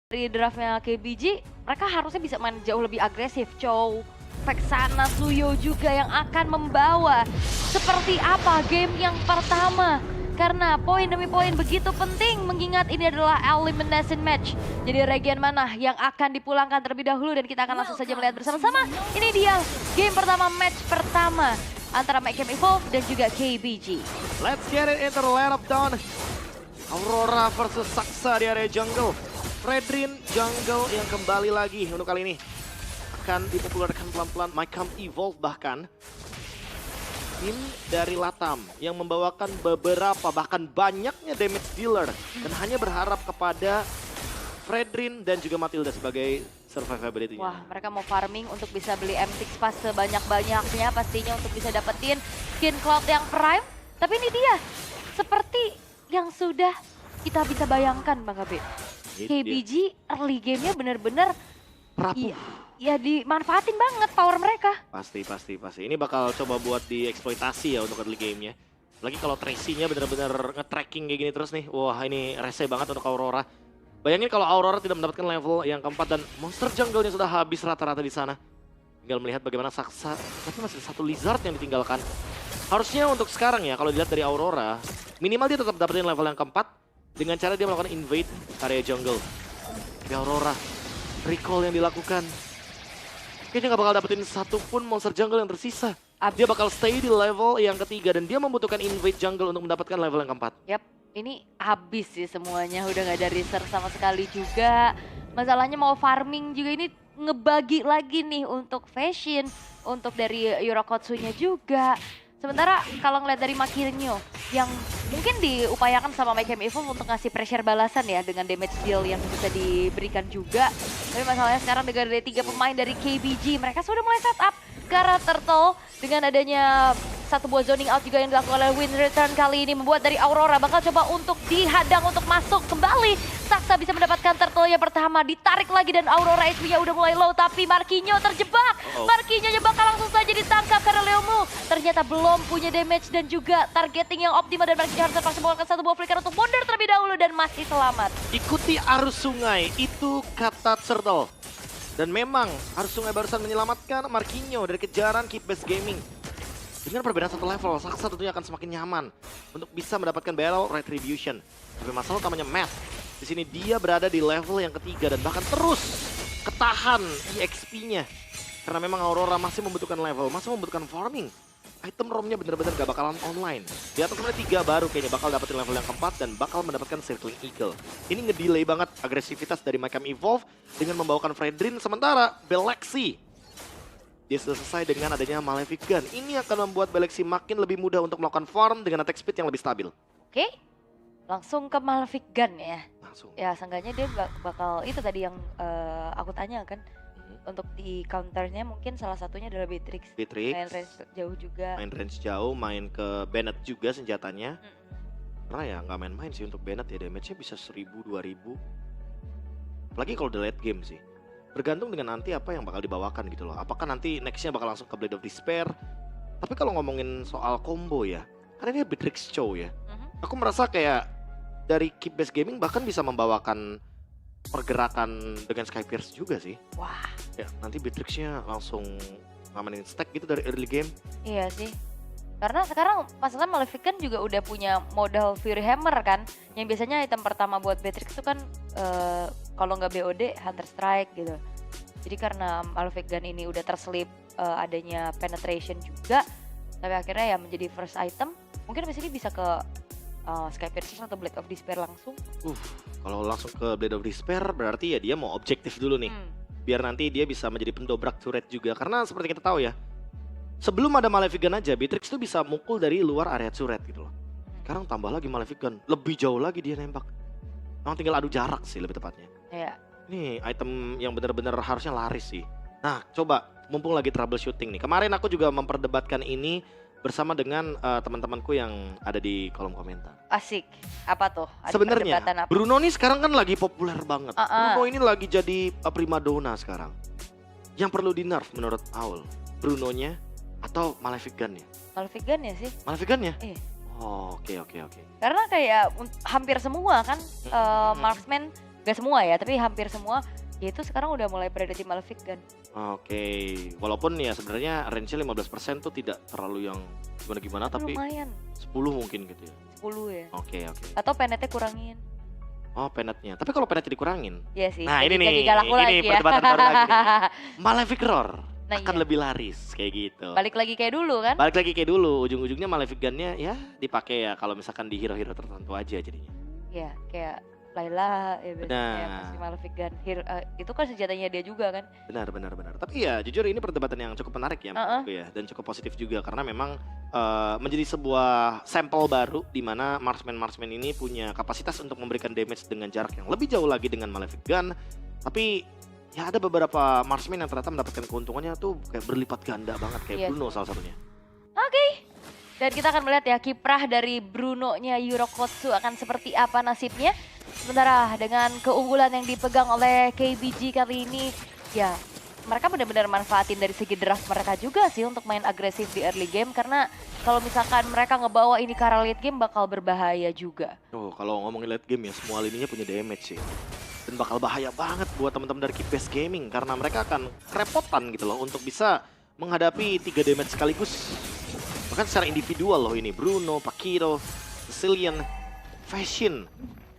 Dari draftnya KBG, mereka harusnya bisa main jauh lebih agresif. Chow, Vexana, Suyo juga yang akan membawa seperti apa game yang pertama. Karena poin demi poin begitu penting mengingat ini adalah elimination match. Jadi region mana yang akan dipulangkan terlebih dahulu dan kita akan langsung saja melihat bersama-sama. Ini dia game pertama, match pertama antara MyCam Evolve dan juga KBG. Let's get it into the lineup down. Aurora versus Saksa di area jungle. Fredrin jungle yang kembali lagi untuk kali ini. Akan dipopulerkan pelan-pelan MyCam Evolve bahkan. Tim dari Latam yang membawakan beberapa bahkan banyaknya damage dealer. Dan hanya berharap kepada Fredrin dan juga Matilda sebagai survivability-nya. Wah, mereka mau farming untuk bisa beli M6 Pass sebanyak-banyaknya pastinya untuk bisa dapetin skin Cloud yang prime. Tapi ini dia, seperti yang sudah kita bisa bayangkan Bang Gabe. KBG early game-nya bener-bener Rapuh. ya dimanfaatin banget power mereka. Pasti. Ini bakal coba buat dieksploitasi ya untuk early game-nya. Lagi kalau Tracy-nya bener-bener nge-tracking kayak gini terus nih. Wah, ini rese banget untuk Aurora. Bayangin kalau Aurora tidak mendapatkan level yang keempat dan monster jungle-nya sudah habis rata-rata di sana. Tinggal melihat bagaimana Saksa, tapi masih satu Lizard yang ditinggalkan. Harusnya untuk sekarang ya, kalau dilihat dari Aurora, minimal dia tetap dapetin level yang keempat dengan cara dia melakukan invade area jungle. Tapi Aurora, recall yang dilakukan, kayaknya nggak bakal dapetin satu pun monster jungle yang tersisa. Dia bakal stay di level yang ketiga dan dia membutuhkan invade jungle untuk mendapatkan level yang keempat. Yap, ini habis sih semuanya, udah nggak ada research sama sekali juga. Masalahnya mau farming juga ini ngebagi lagi nih untuk Fashion, untuk dari Eurokotsunya juga. Sementara kalau ngeliat dari Makirinho yang mungkin diupayakan sama MyCam Evolve untuk ngasih pressure balasan ya dengan damage deal yang bisa diberikan juga. Tapi masalahnya sekarang dengan dari 3 pemain dari KBG, mereka sudah mulai setup ke arah Turtle dengan adanya satu buah zoning out juga yang dilakukan oleh Win Return kali ini membuat dari Aurora bakal coba untuk dihadang untuk masuk kembali. Saksa bisa mendapatkan Turtle yang pertama, ditarik lagi dan Aurora HP-nya udah mulai low tapi Marquinhos terjebak. Marquinhos bakal langsung saja ditangkap karena Leomu ternyata belum punya damage dan juga targeting yang optimal dan Marquinhos harus terpaksa mengeluarkan satu buah flicker untuk mundur terlebih dahulu dan masih selamat. Ikuti arus sungai, itu kata Turtle. Dan memang arus sungai barusan menyelamatkan Marquinhos dari kejaran Keep Best Gaming. Dengan perbedaan satu level, Saksa tentunya akan semakin nyaman untuk bisa mendapatkan Battle Retribution. Tapi masalah utamanya Matt. Di sini dia berada di level yang ketiga dan bahkan terus ketahan EXP-nya. Karena memang Aurora masih membutuhkan level, masih membutuhkan farming. Item ROM-nya bener-bener gak bakalan online. Di atas sebenarnya 3 baru kayaknya bakal dapetin level yang keempat dan bakal mendapatkan Circling Eagle. Ini ngedelay banget agresivitas dari MyCam Evolve dengan membawakan Fredrin. Sementara Belexi, dia sudah selesai dengan adanya Malefic Gun. Ini akan membuat Belexi makin lebih mudah untuk melakukan farm dengan attack speed yang lebih stabil. Oke, langsung ke Malefic Gun ya. Langsung. Ya seenggaknya dia bakal, itu tadi yang aku tanya kan. Untuk di counternya mungkin salah satunya adalah Beatrix. Main range jauh juga. Main range jauh, main ke Bennett juga senjatanya. Karena ya nggak main-main sih untuk Bennett ya, damage-nya bisa 1000, 2000. Apalagi kalau the late game sih. Bergantung dengan nanti apa yang bakal dibawakan gitu loh. Apakah nanti next-nya bakal langsung ke Blade of Despair. Tapi kalau ngomongin soal combo ya, karena ini Beatrix Chow ya. Aku merasa kayak dari Keep Best Gaming bahkan bisa membawakan pergerakan dengan Skypierce juga sih. Wah. Ya, nanti Beatrix-nya langsung ngamanin stack gitu dari early game. Iya sih. Karena sekarang masalah Malefic Gun juga udah punya modal Fury Hammer kan. Yang biasanya item pertama buat Beatrix itu kan kalau nggak BOD Hunter Strike gitu. Jadi karena Malefic Gun ini udah terselip adanya penetration juga. Tapi akhirnya ya menjadi first item. Mungkin abis ini bisa ke Skypierce atau Blade of Despair langsung. Kalau langsung ke Blade of Despair berarti ya dia mau objektif dulu nih. Biar nanti dia bisa menjadi pendobrak turret juga. Karena seperti kita tahu ya, sebelum ada Malefic Gun aja, Beatrix tuh bisa mukul dari luar area turret gitu loh. Sekarang tambah lagi Malefic Gun, lebih jauh lagi dia nembak. Memang tinggal adu jarak sih lebih tepatnya. Iya. Ini item yang benar-benar harusnya laris sih. Nah coba, mumpung lagi troubleshooting nih. Kemarin aku juga memperdebatkan ini bersama dengan teman-temanku yang ada di kolom komentar. Asik. Apa tuh? Sebenarnya Bruno nih sekarang kan lagi populer banget. Bruno ini lagi jadi primadona sekarang. Yang perlu di nerf menurut Aul, Brunonya atau Malefic Gun-nya? Malefic Gun ya sih. Malefic Gun-nya? Iya. Oh, oke. Karena kayak hampir semua kan marksman Gak semua ya, tapi hampir semua. Ya itu sekarang udah mulai berada di Malefic Gun. Oke, walaupun ya sebenarnya range-nya 15% tuh tidak terlalu yang gimana-gimana, tapi Lumayan, 10 mungkin gitu ya. 10 ya. Oke. Atau penetnya kurangin. Oh, penetnya. Tapi kalau penetnya dikurangin, Iya sih. nah jadi ini galak nih, lagi ini ya. perdebatan baru lagi nih. Malefic Roar Nah, akan iya. lebih laris kayak gitu. Balik lagi kayak dulu kan? Balik lagi kayak dulu, ujung-ujungnya Malefic Gun-nya ya dipakai ya kalau misalkan di hero-hero tertentu aja jadinya. Iya, kayak Layla ya biasanya Benar. pasti Malefic Gun. Itu kan senjatanya dia juga kan? Benar. Tapi ya jujur ini perdebatan yang cukup menarik ya menurutku ya, dan cukup positif juga karena memang menjadi sebuah sampel baru di mana marksman ini punya kapasitas untuk memberikan damage dengan jarak yang lebih jauh lagi dengan Malefic Gun. Tapi ya ada beberapa marksman yang ternyata mendapatkan keuntungannya tuh kayak berlipat ganda banget kayak Iya Bruno sih. salah satunya. Dan kita akan melihat ya kiprah dari Bruno-nya Eurokotsu akan seperti apa nasibnya. Sementara dengan keunggulan yang dipegang oleh KBG kali ini, ya mereka benar-benar manfaatin dari segi draft mereka juga sih untuk main agresif di early game. Karena kalau misalkan mereka ngebawa ini ke arah late game bakal berbahaya juga. Oh, kalau ngomongin late game ya semua lininya punya damage sih. Dan bakal bahaya banget buat teman-teman dari Keep Best Gaming karena mereka akan kerepotan gitu loh untuk bisa menghadapi 3 damage sekaligus. Bahkan secara individual loh ini, Bruno, Pakiro, Sicilian, Fashion.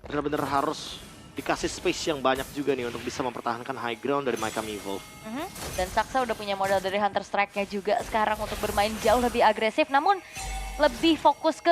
Benar-benar harus dikasih space yang banyak juga nih untuk bisa mempertahankan high ground dari Micam Evolve. Dan Saksa udah punya modal dari Hunter Strike-nya juga sekarang untuk bermain jauh lebih agresif. Namun lebih fokus ke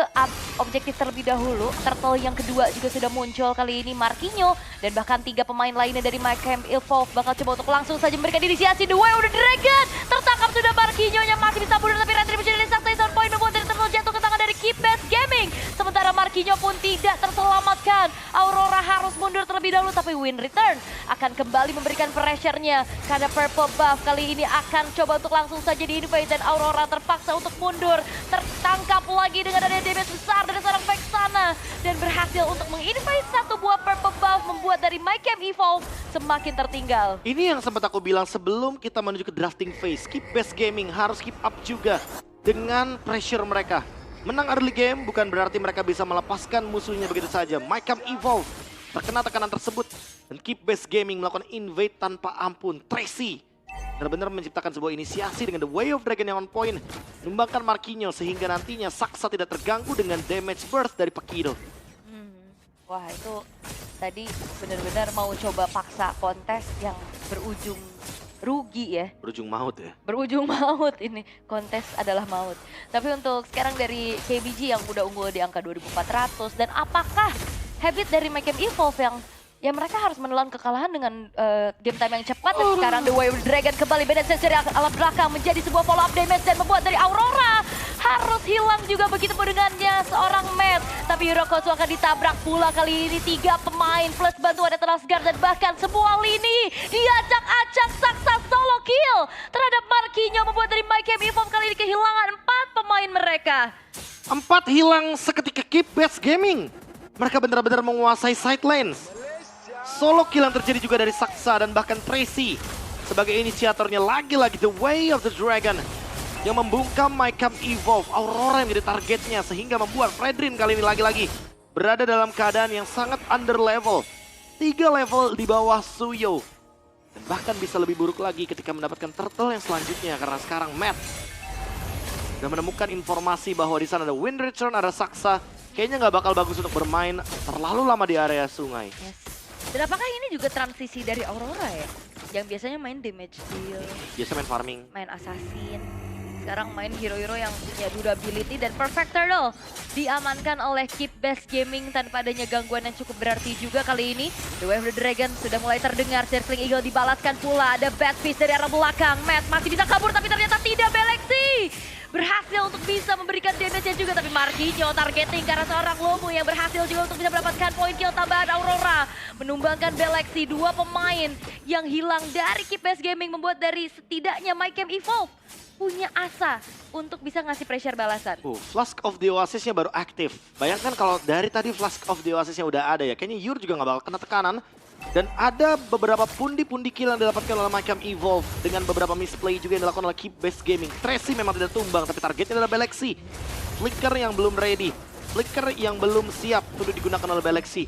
objektif terlebih dahulu. Turtle yang kedua juga sudah muncul kali ini, Marquinhos. Dan bahkan 3 pemain lainnya dari Micam Evolve bakal coba untuk langsung saja memberikan inisiasi. The Way of the Dragon! Tertangkap sudah Marquinhos-nya, masih bisa mundur tapi Retribution dari Saksa is on point membuat dari Turtle jatuh ke tangan dari Keep Best Gaming. Sementara Marquinhos pun tidak terselamatkan. Aurora harus mundur terlebih dahulu tapi Win Return akan kembali memberikan pressure-nya karena Purple Buff kali ini akan coba untuk langsung saja di-invade dan Aurora terpaksa untuk mundur. Tertangkap lagi dengan ada damage besar dari seorang Vexana dan berhasil untuk menginvade satu buah Purple Buff membuat dari Micam Evolve semakin tertinggal. Ini yang sempat aku bilang sebelum kita menuju ke drafting phase, Keep Best Gaming harus keep up juga dengan pressure mereka. Menang early game bukan berarti mereka bisa melepaskan musuhnya begitu saja. Micam Evolve terkena tekanan tersebut dan Keep Best Gaming melakukan invade tanpa ampun. Tracy benar-benar menciptakan sebuah inisiasi dengan The Way of Dragon yang on point, menumbangkan Marquinhos sehingga nantinya Saksa tidak terganggu dengan damage burst dari Pakiro. Wah itu tadi benar-benar mau coba paksa kontes yang berujung rugi ya. Berujung maut ya. Berujung maut ini, kontes adalah maut. Tapi untuk sekarang dari KBG yang udah unggul di angka 2400 dan apakah habit dari Micam Evolve yang ya mereka harus menelan kekalahan dengan game time yang cepat dan sekarang The Way of the Dragon kembali benefit dari alat belakang menjadi sebuah follow up damage dan membuat dari Aurora harus hilang juga begitu pun dengannya seorang Matt. Tapi Eurokotsu akan ditabrak pula kali ini 3 pemain plus bantuan dari Transguard dan bahkan sebuah lini diacak-acak. Saksa solo kill terhadap Marquinhos membuat dari Micam Evolve kali ini kehilangan 4 pemain mereka. 4 hilang seketika Keep Best Gaming. Mereka benar-benar menguasai side lanes. Solo kill yang terjadi juga dari Saksa dan bahkan Tracy sebagai inisiatornya lagi-lagi The Way of the Dragon yang membungkam Micam Evolve. Aurora yang menjadi targetnya sehingga membuat Fredrin kali ini lagi-lagi berada dalam keadaan yang sangat under level. 3 level di bawah Suyo. Dan bahkan bisa lebih buruk lagi ketika mendapatkan turtle yang selanjutnya karena sekarang Matt sudah menemukan informasi bahwa di sana ada Wind Return, ada Saksa. Kayaknya nggak bakal bagus untuk bermain terlalu lama di area sungai. Yes. Dan apakah ini juga transisi dari Aurora ya? Yang biasanya main damage deal, Biasa main farming. main assassin. Sekarang main hero-hero yang punya durability dan perfect turtle. Diamankan oleh Keep Best Gaming tanpa adanya gangguan yang cukup berarti juga kali ini. The Way of the Dragon sudah mulai terdengar. Circling Eagle dibalaskan pula. Ada Bad Fist dari arah belakang. Matt masih bisa kabur tapi ternyata tidak. Beleksi berhasil untuk bisa memberikan damage-nya juga. Tapi Marquinhos targeting karena seorang Lomu yang berhasil juga untuk bisa mendapatkan poin kill tambahan. Aurora menumbangkan Beleksi. 2 pemain yang hilang dari Keep Best Gaming membuat dari setidaknya Micam Evolve punya asa untuk bisa ngasih pressure balasan. Flask of the Oasis-nya baru aktif. Bayangkan kalau dari tadi Flask of the Oasis-nya udah ada ya. Kayaknya Yur juga nggak bakal kena tekanan. Dan ada beberapa pundi-pundi kill yang didapatkan oleh Micam Evolve. Dengan beberapa misplay juga yang dilakukan oleh Keep Best Gaming. Tracy memang tidak tumbang, tapi targetnya adalah Beleksi. Flicker yang belum ready. Flicker yang belum siap untuk digunakan oleh Beleksi.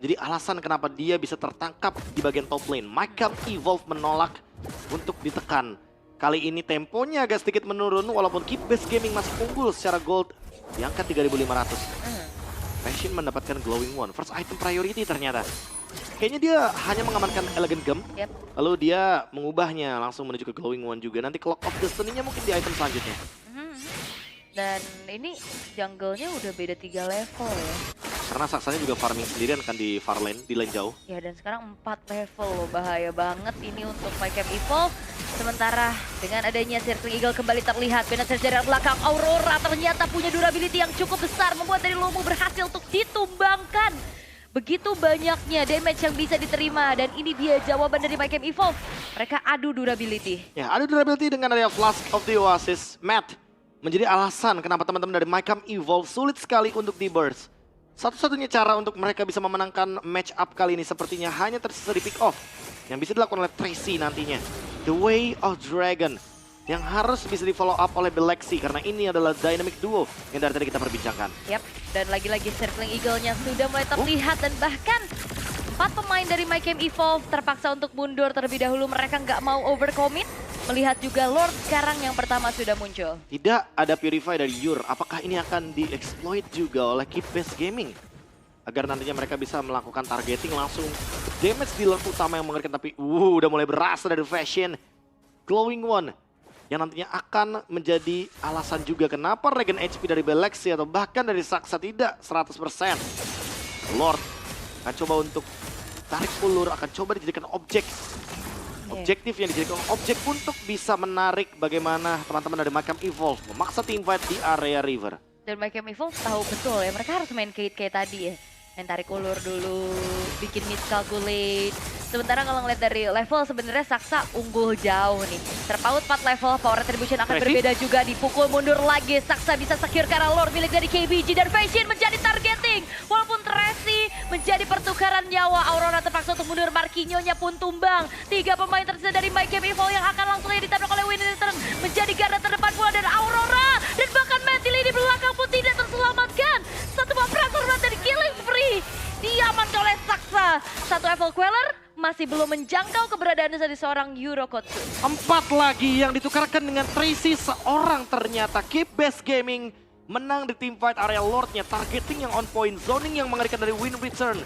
Jadi alasan kenapa dia bisa tertangkap di bagian top lane. Mycam Evolve menolak untuk ditekan. Kali ini temponya agak sedikit menurun walaupun Keep Base Gaming masih unggul secara gold di angka 3.500. Fashion mendapatkan Glowing One, first item priority ternyata. Kayaknya dia hanya mengamankan Elegant Gem, lalu dia mengubahnya langsung menuju ke Glowing One juga. Nanti Clock of Destiny-nya mungkin di item selanjutnya. Dan ini jungle-nya udah beda 3 level ya. Karena Saksanya juga farming sendirian kan di far lane, di lane jauh. Ya dan sekarang 4 level loh, bahaya banget ini untuk Mycam Evolve. Sementara dengan adanya Circling Eagle kembali terlihat, penetrasi dari belakang Aurora ternyata punya durability yang cukup besar, membuat dari Lomu berhasil untuk ditumbangkan. Begitu banyaknya damage yang bisa diterima dan ini dia jawaban dari Mycam Evolve. Mereka adu durability. Ya, adu durability dengan adanya Flask of the Oasis, Matt menjadi alasan kenapa teman-teman dari Mycam Evolve sulit sekali untuk di-burst. Satu-satunya cara untuk mereka bisa memenangkan match up kali ini sepertinya hanya tersisa di pick off yang bisa dilakukan oleh Tracy nantinya. The Way of Dragon yang harus bisa di follow up oleh Belexi karena ini adalah dynamic duo yang dari tadi kita perbincangkan. Yap, dan lagi-lagi Circling Eagle-nya sudah mulai terlihat dan bahkan 4 pemain dari Mycam Evolve terpaksa untuk mundur terlebih dahulu. Mereka nggak mau overcommit. Melihat juga Lord sekarang yang pertama sudah muncul. Tidak ada Purify dari Yur. Apakah ini akan di-exploit juga oleh Keep Base Gaming? Agar nantinya mereka bisa melakukan targeting langsung. Damage dealer utama yang mengerikan tapi udah mulai berasa dari Fashion. Glowing One yang nantinya akan menjadi alasan juga kenapa regen HP dari Belexi atau bahkan dari Saksa tidak 100%. Lord akan coba untuk tarik ulur, akan coba dijadikan objek. Objektif yang dijadikan objek untuk bisa menarik bagaimana teman-teman dari Mycam Evolve memaksa teamfight di area river. Dan Mycam Evolve tahu betul ya, mereka harus main kayak tadi ya. Main tarik ulur dulu, bikin miscalculate. Sementara kalau ngeliat dari level sebenarnya Saksa unggul jauh nih. Terpaut 4 level, power retribution akan berbeda juga. Dipukul mundur lagi, Saksa bisa secure karena Lord milik dari KBG dan Fashion menjadi targeting. Walaupun Tracy menjadi pertukaran nyawa, Aurora terpaksa untuk mundur, Marquinhos-nya pun tumbang. 3 pemain tersisa dari Mycam Evolve yang akan langsung saja ditabrak oleh Winnie Return. Menjadi garda terdepan pula dan Aurora. Dan bahkan Mantilly di belakang pun tidak terselamatkan. Satu buah pressure dari Killing Spree diamankan oleh Saksa. Satu level Queller masih belum menjangkau keberadaan dari seorang Eurokotsu. 4 lagi yang ditukarkan dengan Tracy seorang ternyata. Keep Base Gaming menang di teamfight area Lordnya. Targeting yang on point, zoning yang mengerikan dari Win Return.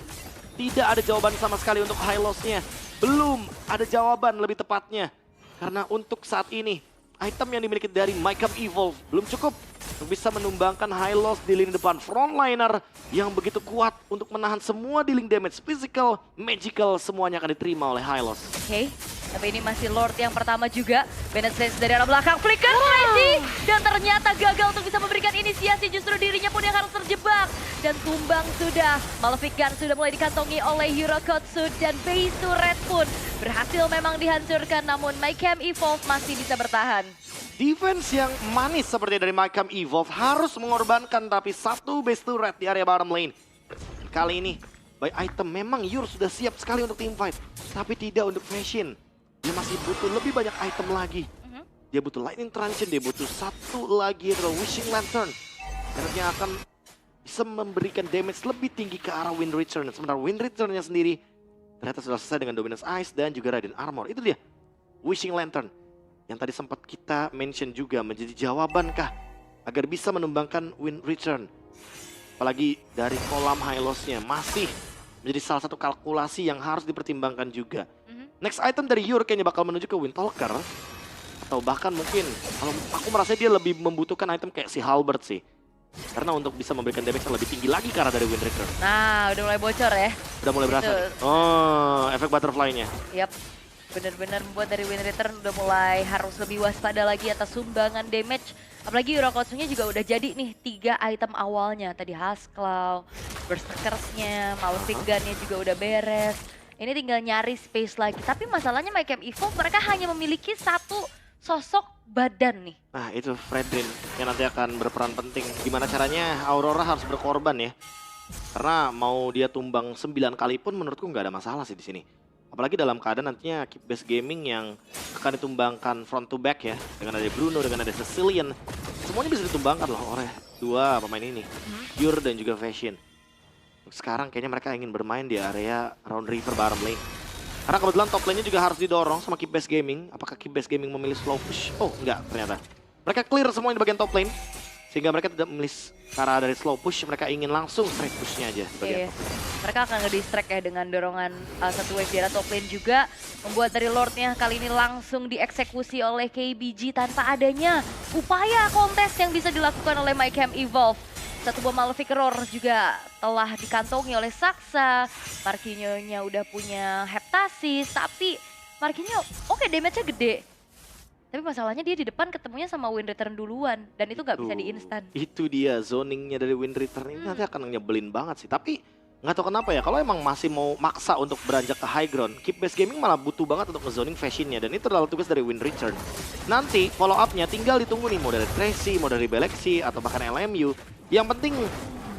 Tidak ada jawaban sama sekali untuk high loss-nya. Belum ada jawaban lebih tepatnya. Karena untuk saat ini, item yang dimiliki dari Mycam Evolve belum cukup untuk bisa menumbangkan high loss di lini depan frontliner yang begitu kuat untuk menahan semua dealing damage, physical, magical, semuanya akan diterima oleh high loss. Oke, tapi ini masih Lord yang pertama juga. Penetrate dari arah belakang, flicker Tracy. Dan ternyata gagal untuk bisa memberikan inisiasi, justru dirinya pun yang harus terjebak. Dan tumbang sudah, Malefic Gun sudah mulai dikantongi oleh Eurokotsu dan base turret pun berhasil memang dihancurkan, namun Mycam Evolve masih bisa bertahan. Defense yang manis seperti dari Mycam Evolve harus mengorbankan tapi satu base turret di area bottom lane. Kali ini, by item memang Yur sudah siap sekali untuk teamfight. Tapi tidak untuk Fashion. Dia masih butuh lebih banyak item lagi. Dia butuh Lightning Truncheon, dia butuh satu lagi adalah Wishing Lantern. Yang akan bisa memberikan damage lebih tinggi ke arah Wind Return. Sementara Wind Return-nya sendiri ternyata sudah selesai dengan Dominance Ice dan juga Radiant Armor. Itu dia, Wishing Lantern. Yang tadi sempat kita mention juga menjadi jawabankah agar bisa menumbangkan Win Return. Apalagi dari kolam high loss-nya masih menjadi salah satu kalkulasi yang harus dipertimbangkan juga. Next item dari Yur kayaknya bakal menuju ke Windtalker. Atau bahkan mungkin, kalau aku merasa dia lebih membutuhkan item kayak si Halberd sih. Karena untuk bisa memberikan damage yang lebih tinggi lagi ke arah dari Wind Return. Nah, udah mulai bocor ya. Udah mulai berasa nih. Oh, efek butterfly-nya. Yap. Benar-benar membuat dari Win Return udah mulai harus lebih waspada lagi atas sumbangan damage. Apalagi Eurokotsu-nya juga udah jadi nih 3 item awalnya. Tadi Huskclaw, Berserkers-nya, Malefic Gun-nya juga udah beres. Ini tinggal nyari space lagi. Tapi masalahnya Mycam Evolve mereka hanya memiliki satu sosok badan nih. Nah itu Fredrin yang nanti akan berperan penting. Gimana caranya Aurora harus berkorban ya. Karena mau dia tumbang 9 kali pun menurutku nggak ada masalah sih di sini. Apalagi dalam keadaan nantinya Keep Base Gaming yang akan ditumbangkan front to back ya. Dengan ada Bruno, dengan ada Sicilian. Semuanya bisa ditumbangkan loh oleh 2 pemain ini. Yur dan juga Fashion. Sekarang kayaknya mereka ingin bermain di area Round River bottom lane. Karena kebetulan top lane-nya juga harus didorong sama Keep Best Gaming. Apakah Keep Best Gaming memilih slow push? Oh enggak ternyata. Mereka clear semua di bagian top lane. Sehingga mereka tidak memilih cara dari slow push, mereka ingin langsung straight push-nya aja di bagian top lane. Mereka akan nge-distract ya dengan dorongan satu wave di arah top lane juga. Membuat dari Lord-nya kali ini langsung dieksekusi oleh KBG tanpa adanya upaya kontes yang bisa dilakukan oleh MyCam Evolve. Satu bom Malefic Roar juga telah dikantongi oleh Saksa. Marquinhos-nya udah punya Heptasis, tapi Marquinhos oke damage-nya gede. Tapi masalahnya dia di depan ketemunya sama Wind Return duluan dan itu nggak bisa di-instan. Itu dia zoningnya dari Wind Return ini nanti akan nyebelin banget sih. Tapi nggak tahu kenapa ya, kalau emang masih mau maksa untuk beranjak ke high ground, Keep Best Gaming malah butuh banget untuk nge-zoning Fashion-nya. Dan itu adalah tugas dari Wind Return. Nanti follow up-nya tinggal ditunggu nih, mau dari Tracy, mau dari Beleksi, atau bahkan LMU. Yang penting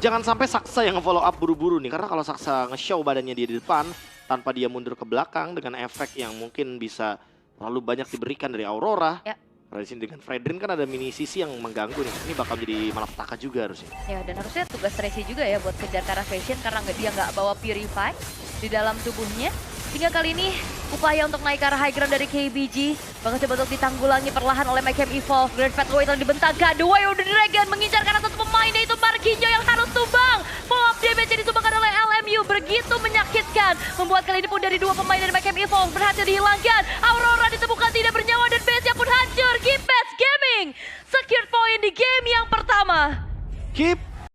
jangan sampai Saksa yang follow up buru-buru nih. Karena kalau Saksa nge-show badannya dia di depan, tanpa dia mundur ke belakang dengan efek yang mungkin bisa terlalu banyak diberikan dari Aurora. Ya. Di sini dengan Fredrin kan ada mini CC yang mengganggu nih. Ini bakal jadi malapetaka juga harusnya. Ya, dan harusnya tugas Tracy juga ya buat kejar ke arah Fashion karena dia nggak bawa Purify di dalam tubuhnya. Hingga kali ini upaya untuk naik ke arah high ground dari KBG bakal coba untuk ditanggulangi perlahan oleh MyCam Evolve. Great Fat Way telah dibentangkan. The Way of the Dragon mengincar karena satu pemain yaitu Marquinhos yang harus tumbang. Follow up damage yang disumbangkan oleh LMU begitu menyakitkan. Membuat kali ini pun dari dua pemain dari MyCam Evolve berhasil dihilangkan. Aurora ditemukan tidak bernyawa dan base-nya pun hancur. Keep Best Gaming secure point di game yang pertama. Keep